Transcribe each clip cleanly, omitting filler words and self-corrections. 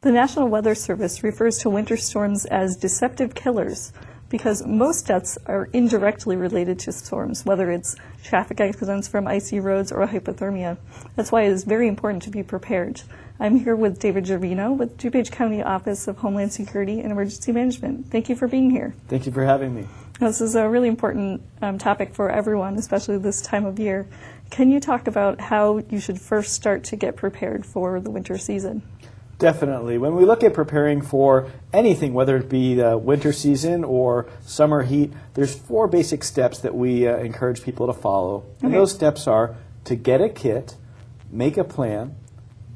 The National Weather Service refers to winter storms as deceptive killers because most deaths are indirectly related to storms, whether it's traffic accidents from icy roads or hypothermia. That's why it is very important to be prepared. I'm here with David Gervino with DuPage County Office of Homeland Security and Emergency Management. Thank you for being here. Thank you for having me. This is a really important topic for everyone, especially this time of year. Can you talk about how you should first start to get prepared for the winter season? Definitely. When we look at preparing for anything, whether it be the winter season or summer heat, there's 4 basic steps that we encourage people to follow. And those steps are to get a kit, make a plan,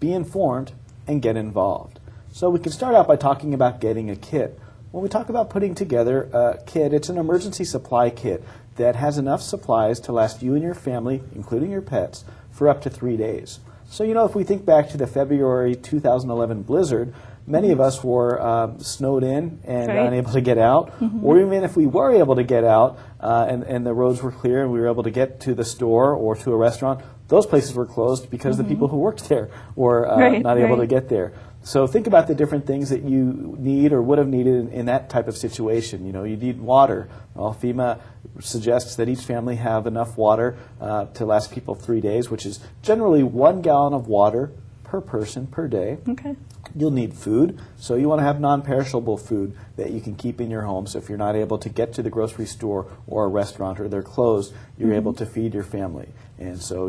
be informed, and get involved. So we can start out by talking about getting a kit. When we talk about putting together a kit, it's an emergency supply kit that has enough supplies to last you and your family, including your pets, for up to 3 days. So, if we think back to the February 2011 blizzard, many of us were snowed in and unable to get out. Or even if we were able to get out and the roads were clear and we were able to get to the store or to a restaurant, those places were closed because the people who worked there were not able to get there. So think about the different things that you need or would have needed in that type of situation. You need water. Well, FEMA suggests that each family have enough water to last people 3 days, which is generally 1 gallon of water per person per day. Okay. You'll need food, so you want to have non-perishable food that you can keep in your home. So if you're not able to get to the grocery store or a restaurant or they're closed, you're able to feed your family. And so,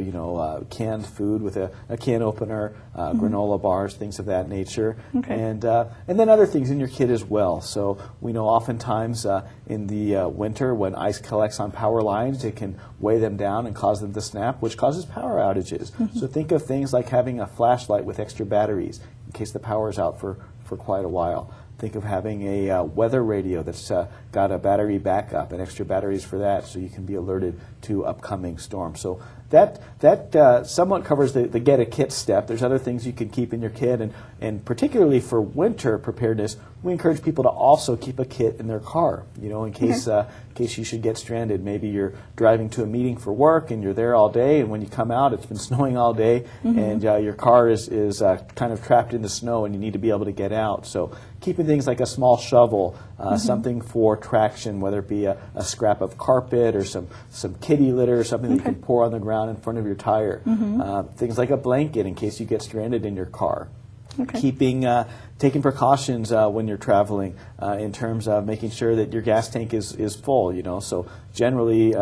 canned food with a can opener, granola bars, things of that nature. Okay. And then other things in your kit as well. So we know oftentimes in the winter when ice collects on power lines, it can weigh them down and cause them to snap, which causes power outages. So think of things like having a flashlight with extra batteries in case the power is out for quite a while. Think of having a weather radio that's got a battery backup and extra batteries for that so you can be alerted to upcoming storms. So that somewhat covers the get a kit step. There's other things you can keep in your kit, and particularly for winter preparedness, we encourage people to also keep a kit in their car, in case you should get stranded. Maybe you're driving to a meeting for work and you're there all day, and when you come out, it's been snowing all day, and your car is kind of trapped in the snow, and you need to be able to get out. So keeping things like a small shovel, something for traction, whether it be a scrap of carpet or some kitty litter, or something that you can pour on the ground in front of your tire. Things like a blanket in case you get stranded in your car. Taking precautions when you're traveling in terms of making sure that your gas tank is full. So generally,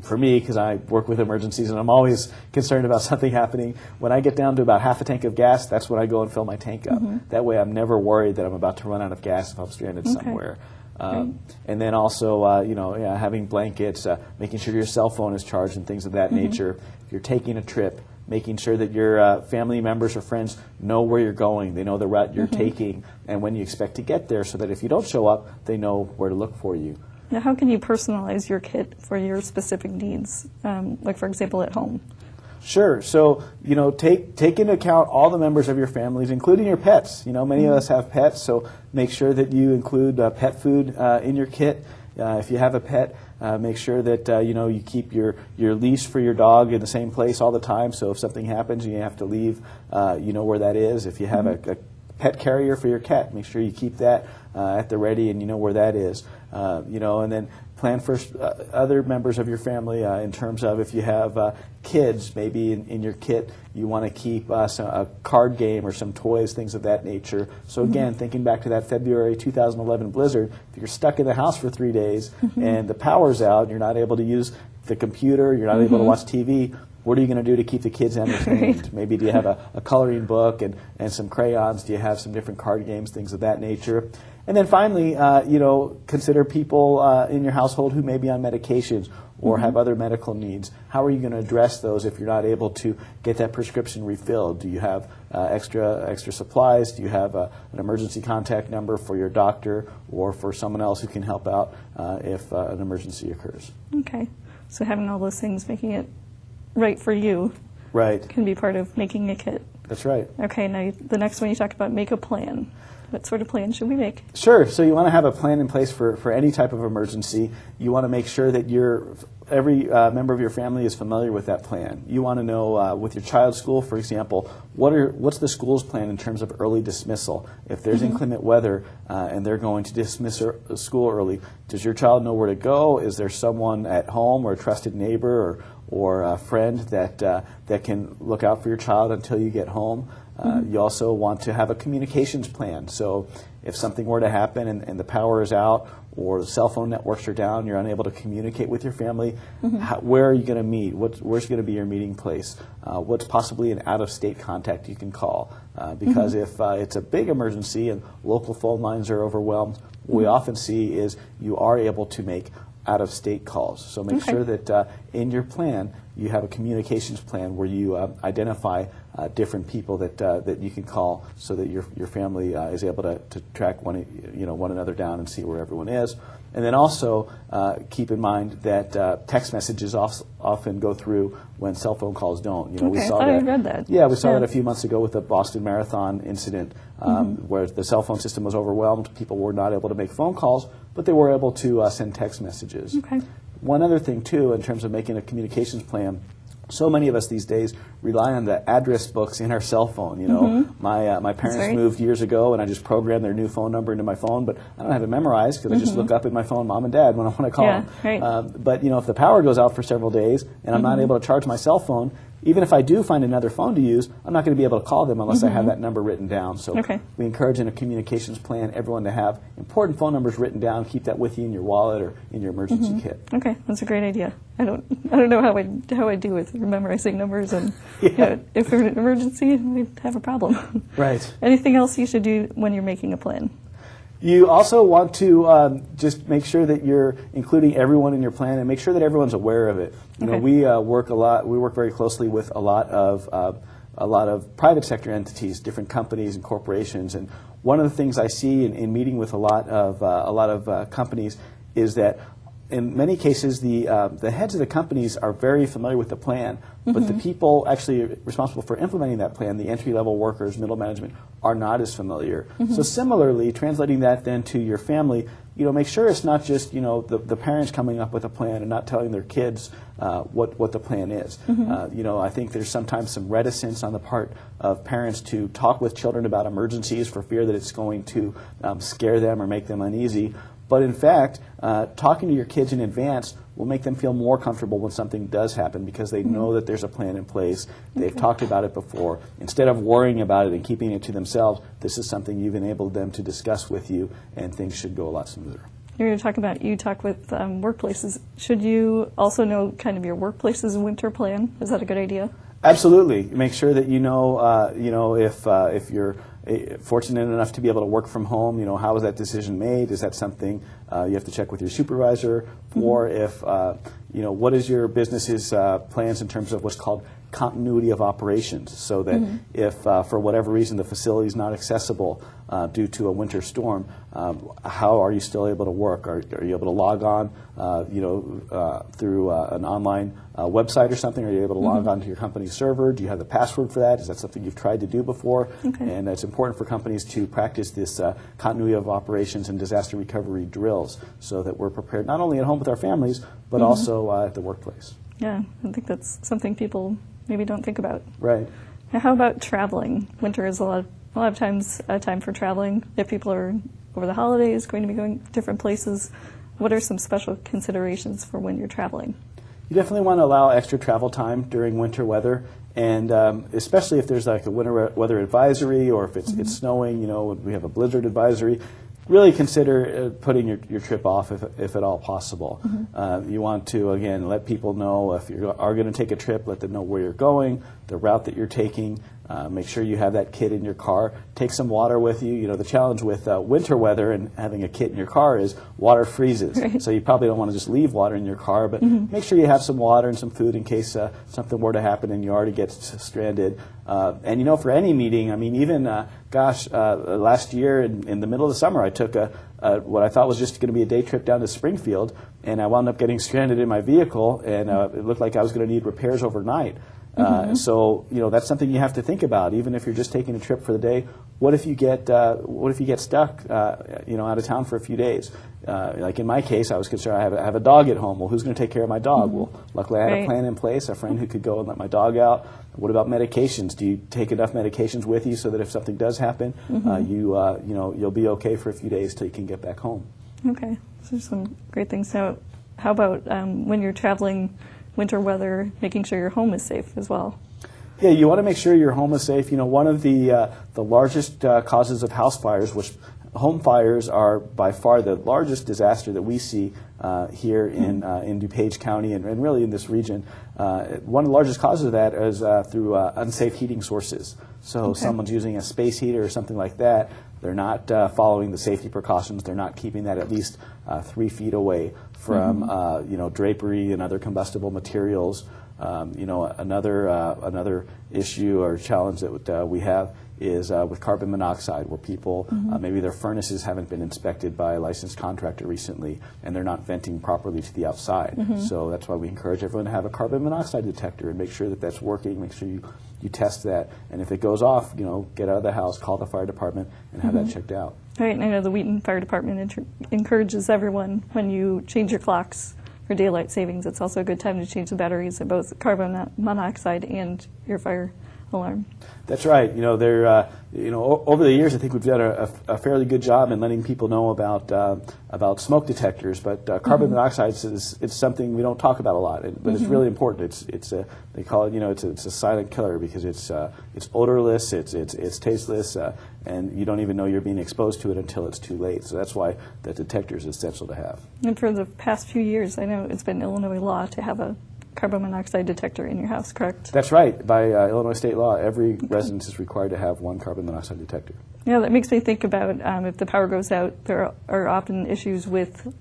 for me, because I work with emergencies and I'm always concerned about something happening, when I get down to about half a tank of gas, that's when I go and fill my tank up. That way, I'm never worried that I'm about to run out of gas if I'm stranded somewhere. And then also, having blankets, making sure your cell phone is charged and things of that nature. If you're taking a trip, making sure that your family members or friends know where you're going, they know the route you're taking, and when you expect to get there, so that if you don't show up, they know where to look for you. Now, how can you personalize your kit for your specific needs, like, for example, at home? Sure. So, take into account all the members of your families, including your pets. Many of us have pets, so make sure that you include pet food in your kit. If you have a pet, make sure that you keep your leash for your dog in the same place all the time. So if something happens and you have to leave, you know where that is. If you have a pet carrier for your cat, make sure you keep that at the ready and you know where that is. And then plan for other members of your family in terms of if you have kids, maybe in your kit you want to keep a card game or some toys, things of that nature. So again, thinking back to that February 2011 blizzard, if you're stuck in the house for 3 days and the power's out, you're not able to use the computer, you're not able to watch TV, what are you going to do to keep the kids entertained? Maybe do you have a coloring book and some crayons? Do you have some different card games, things of that nature? And then finally, consider people in your household who may be on medications or have other medical needs. How are you going to address those if you're not able to get that prescription refilled? Do you have extra supplies? Do you have an emergency contact number for your doctor or for someone else who can help out if an emergency occurs? Okay. So having all those things, making it right for you, can be part of making a kit. That's right. Okay, now the next one you talked about, make a plan. What sort of plan should we make? Sure. So you want to have a plan in place for any type of emergency. You want to make sure that you're every member of your family is familiar with that plan. You want to know with your child's school, for example, what's the school's plan in terms of early dismissal? If there's inclement weather and they're going to dismiss school early, does your child know where to go? Is there someone at home or a trusted neighbor or a friend that can look out for your child until you get home? You also want to have a communications plan. So if something were to happen and the power is out or the cell phone networks are down, you're unable to communicate with your family, where are you going to meet? Where's going to be your meeting place? What's possibly an out-of-state contact you can call? Because if it's a big emergency and local phone lines are overwhelmed, what we often see is you are able to make out-of-state calls. So make sure that in your plan you have a communications plan where you identify different people that you can call so that your family is able to track one another down and see where everyone is. And then also keep in mind that text messages often go through when cell phone calls don't. We saw that. I read that. Yeah, we saw that a few months ago with the Boston Marathon incident, where the cell phone system was overwhelmed. People were not able to make phone calls, but they were able to send text messages. Okay. One other thing, too, in terms of making a communications plan, so many of us these days rely on the address books in our cell phone. My parents moved years ago, and I just programmed their new phone number into my phone, but I don't have it memorized because I just look up in my phone, Mom and Dad, when I want to call them. Right. But if the power goes out for several days and I'm not able to charge my cell phone, even if I do find another phone to use, I'm not going to be able to call them unless I have that number written down. So we encourage in a communications plan everyone to have important phone numbers written down. Keep that with you in your wallet or in your emergency kit. Okay, that's a great idea. I don't know how I do with memorizing numbers, and if there's an emergency, we'd have a problem. Right. Anything else you should do when you're making a plan? You also want to just make sure that you're including everyone in your plan and make sure that everyone's aware of it. We work a lot. We work very closely with a lot of private sector entities, different companies and corporations. And one of the things I see in meeting with a lot of companies is that in many cases, the heads of the companies are very familiar with the plan, but the people actually responsible for implementing that plan, the entry-level workers, middle management, are not as familiar. So similarly, translating that then to your family, make sure it's not just the parents coming up with a plan and not telling their kids what the plan is. I think there's sometimes some reticence on the part of parents to talk with children about emergencies for fear that it's going to scare them or make them uneasy. But in fact, talking to your kids in advance will make them feel more comfortable when something does happen because they know that there's a plan in place. They've talked about it before. Instead of worrying about it and keeping it to themselves, this is something you've enabled them to discuss with you, and things should go a lot smoother. You're going to talk about, you talk with workplaces. Should you also know kind of your workplace's winter plan? Is that a good idea? Absolutely. Make sure that you know, if you're fortunate enough to be able to work from home, how was that decision made? Is that something you have to check with your supervisor? Or if, what is your business's plans in terms of what's called continuity of operations, so that if for whatever reason the facility is not accessible due to a winter storm, how are you still able to work? Are you able to log on through an online website or something? Are you able to log on to your company's server? Do you have the password for that? Is that something you've tried to do before? And it's important for companies to practice this continuity of operations and disaster recovery drills so that we're prepared not only at home with our families, but also at the workplace. Yeah, I think that's something people maybe don't think about. Right. Now, how about traveling? Winter is a lot of times a time for traveling. If people are over the holidays going to be going different places, what are some special considerations for when you're traveling? You definitely want to allow extra travel time during winter weather, and especially if there's like a winter weather advisory or if it's snowing, we have a blizzard advisory. Really consider putting your trip off if at all possible. You want to, again, let people know if you are going to take a trip, let them know where you're going, the route that you're taking. Make sure you have that kit in your car. Take some water with you. The challenge with winter weather and having a kit in your car is water freezes. Right. So you probably don't want to just leave water in your car, but make sure you have some water and some food in case something were to happen and you already get stranded. And for any meeting, I mean, even last year in the middle of the summer, I took what I thought was just going to be a day trip down to Springfield, and I wound up getting stranded in my vehicle, and it looked like I was going to need repairs overnight. So that's something you have to think about. Even if you're just taking a trip for the day, what if you get stuck out of town for a few days? like in my case, I was concerned I have a dog at home. Well, who's going to take care of my dog? Well, luckily I had a plan in place, a friend who could go and let my dog out. What about medications? Do you take enough medications with you so that if something does happen, you'll be okay for a few days till you can get back home? Okay, so some great things. Now, how about when you're traveling winter weather, making sure your home is safe as well? Yeah, you want to make sure your home is safe. You know, one of the largest causes of house fires, which home fires are by far the largest disaster that we see here in DuPage County and really in this region. One of the largest causes of that is through unsafe heating sources. So someone's using a space heater or something like that. They're not following the safety precautions. They're not keeping that at least 3 feet away from drapery and other combustible materials. Another issue or challenge that we have is with carbon monoxide, where people, maybe their furnaces haven't been inspected by a licensed contractor recently, and they're not venting properly to the outside. So that's why we encourage everyone to have a carbon monoxide detector and make sure that that's working, make sure you test that, and if it goes off, get out of the house, call the fire department, and have that checked out. Right, and I know the Wheaton Fire Department encourages everyone, when you change your clocks for daylight savings, it's also a good time to change the batteries of both carbon monoxide and your fire alarm. That's right. Over the years, I think we've done a fairly good job in letting people know about smoke detectors. But carbon monoxide it's something we don't talk about a lot, but it's really important. They call it it's a silent killer because it's odorless, it's tasteless, and you don't even know you're being exposed to it until it's too late. So that's why the detector is essential to have. And for the past few years, I know it's been Illinois law to have a carbon monoxide detector in your house, correct? That's right. By Illinois state law, every residence is required to have one carbon monoxide detector. Yeah, that makes me think about if the power goes out, there are often issues with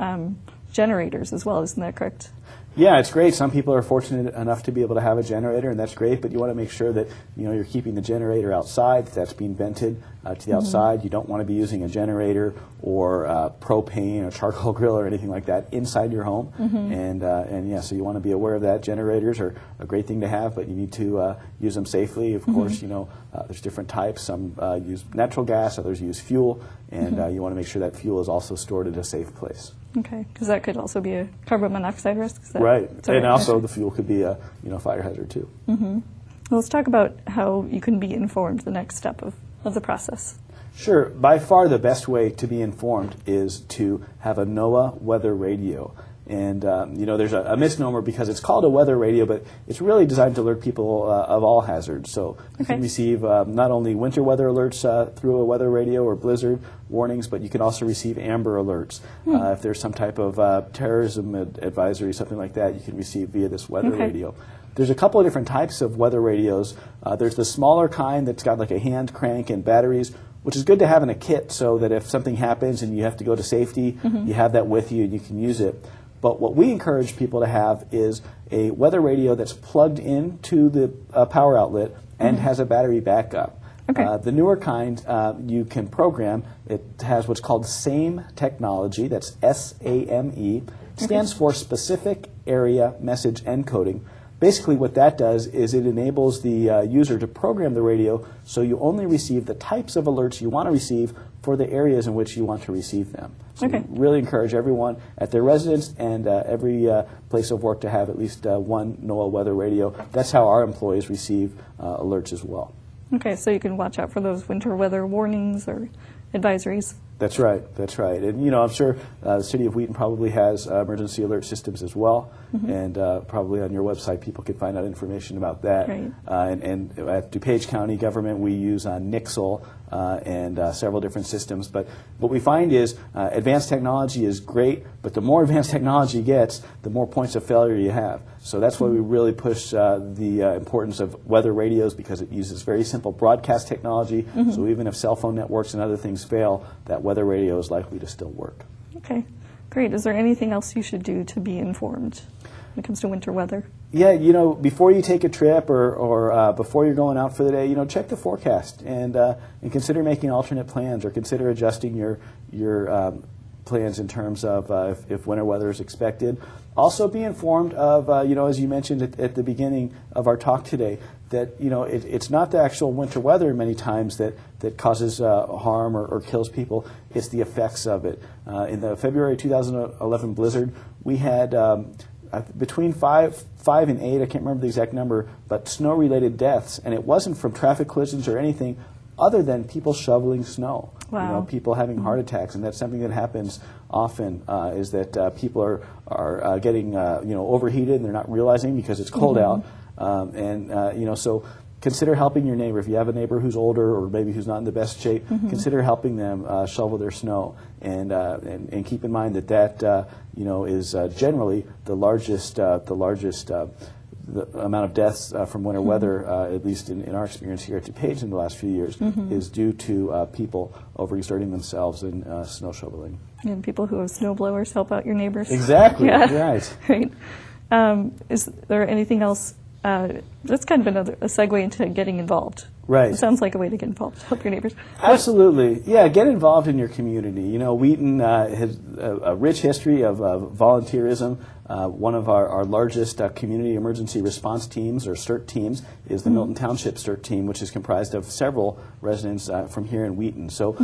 generators as well. Isn't that correct? Yeah, it's great. Some people are fortunate enough to be able to have a generator, and that's great, but you want to make sure that you're keeping the generator outside, that's being vented to the outside. You don't want to be using a generator or propane or charcoal grill or anything like that inside your home. So you want to be aware of that. Generators are a great thing to have, but you need to use them safely. Of course, there's different types. Some use natural gas, others use fuel, and you want to make sure that fuel is also stored at a safe place. Okay, because that could also be a carbon monoxide risk. Right, and also the fuel could be a fire hazard too. Well, let's talk about how you can be informed, the next step of the process. Sure. By far the best way to be informed is to have a NOAA weather radio. And, there's a misnomer because it's called a weather radio, but it's really designed to alert people of all hazards. So you can receive not only winter weather alerts through a weather radio or blizzard warnings, but you can also receive amber alerts. If there's some type of terrorism advisory, something like that, you can receive via this weather radio. There's a couple of different types of weather radios. There's the smaller kind that's got like a hand crank and batteries, which is good to have in a kit so that if something happens and you have to go to safety, you have that with you and you can use it. But what we encourage people to have is a weather radio that's plugged into the power outlet and has a battery backup. The newer kind you can program. It has what's called SAME technology. That's SAME. It stands for Specific Area Message Encoding. Basically what that does is it enables the user to program the radio so you only receive the types of alerts you want to receive for the areas in which you want to receive them. So we really encourage everyone at their residence and every place of work to have at least one NOAA weather radio. That's how our employees receive alerts as well. Okay, so you can watch out for those winter weather warnings or advisories. That's right. That's right. And I'm sure the city of Wheaton probably has emergency alert systems as well, and probably on your website people can find out information about that. Right. And at DuPage County government we use Nixle and several different systems. But what we find is advanced technology is great, but the more advanced technology gets, the more points of failure you have. So that's why we really push the importance of weather radios, because it uses very simple broadcast technology. So even if cell phone networks and other things fail, that weather radio is likely to still work. Okay, great. Is there anything else you should do to be informed when it comes to winter weather? Yeah, before you take a trip or before you're going out for the day, check the forecast and consider making alternate plans or consider adjusting your plans in terms of if winter weather is expected. Also be informed of, as you mentioned at the beginning of our talk today, that it's not the actual winter weather many times that causes harm or kills people. It's the effects of it. In the February 2011 blizzard, we had between five and 8, I can't remember the exact number, but snow-related deaths, and it wasn't from traffic collisions or anything other than people shoveling snow. Wow. People having heart attacks, and that's something that happens often. Is that people are getting overheated and they're not realizing because it's cold out, so consider helping your neighbor. If you have a neighbor who's older or maybe who's not in the best shape, consider helping them shovel their snow, and keep in mind that is generally the largest the amount of deaths from winter weather, at least in our experience here at DuPage in the last few years, is due to people overexerting themselves in snow shoveling. And people who have snow blowers help out your neighbors. Exactly, Yeah. right. Right. Is there anything else? That's kind of a segue into getting involved. Right. It sounds like a way to get involved, help your neighbors. Absolutely. Yeah, get involved in your community. Wheaton has a rich history of volunteerism. One of our largest community emergency response teams, or CERT teams, is the Milton Township CERT team, which is comprised of several residents from here in Wheaton. So,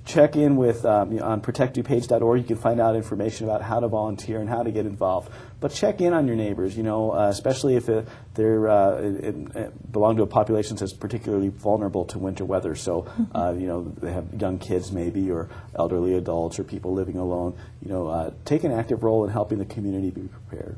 check in with on protectdupage.org. You can find out information about how to volunteer and how to get involved. But check in on your neighbors, especially if they belong to a population that's particularly vulnerable to winter weather. So, they have young kids maybe, or elderly adults, or people living alone. Take an active role in helping the community be prepared.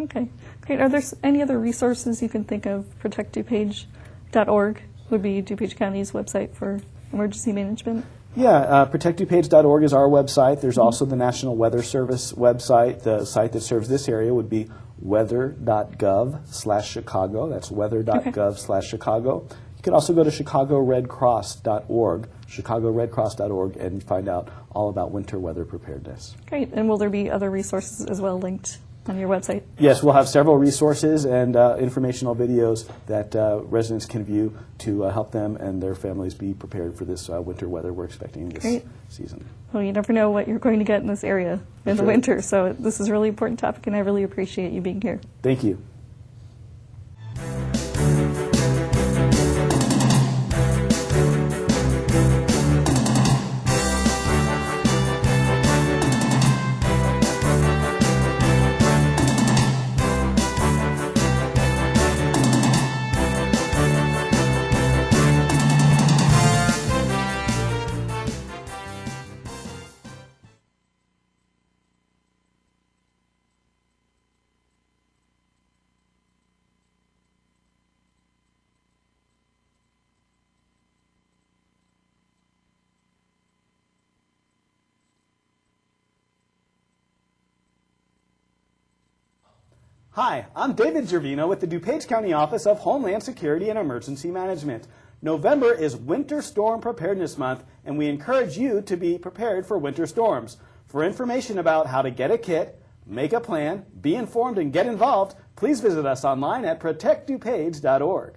Okay, great. Are there any other resources you can think of? protectdupage.org would be DuPage County's website for emergency management. Yeah, protectdupage.org is our website. There's also the National Weather Service website. The site that serves this area would be weather.gov/Chicago. That's weather.gov/Chicago. You can also go to chicagoredcross.org, and find out all about winter weather preparedness. Great. And will there be other resources as well linked on your website? Yes, we'll have several resources and informational videos that residents can view to help them and their families be prepared for this winter weather we're expecting this season. Well, you never know what you're going to get in this area in the winter, so this is a really important topic, and I really appreciate you being here. Thank you. Hi, I'm David Gervino with the DuPage County Office of Homeland Security and Emergency Management. November is Winter Storm Preparedness Month, and we encourage you to be prepared for winter storms. For information about how to get a kit, make a plan, be informed, and get involved, please visit us online at protectdupage.org.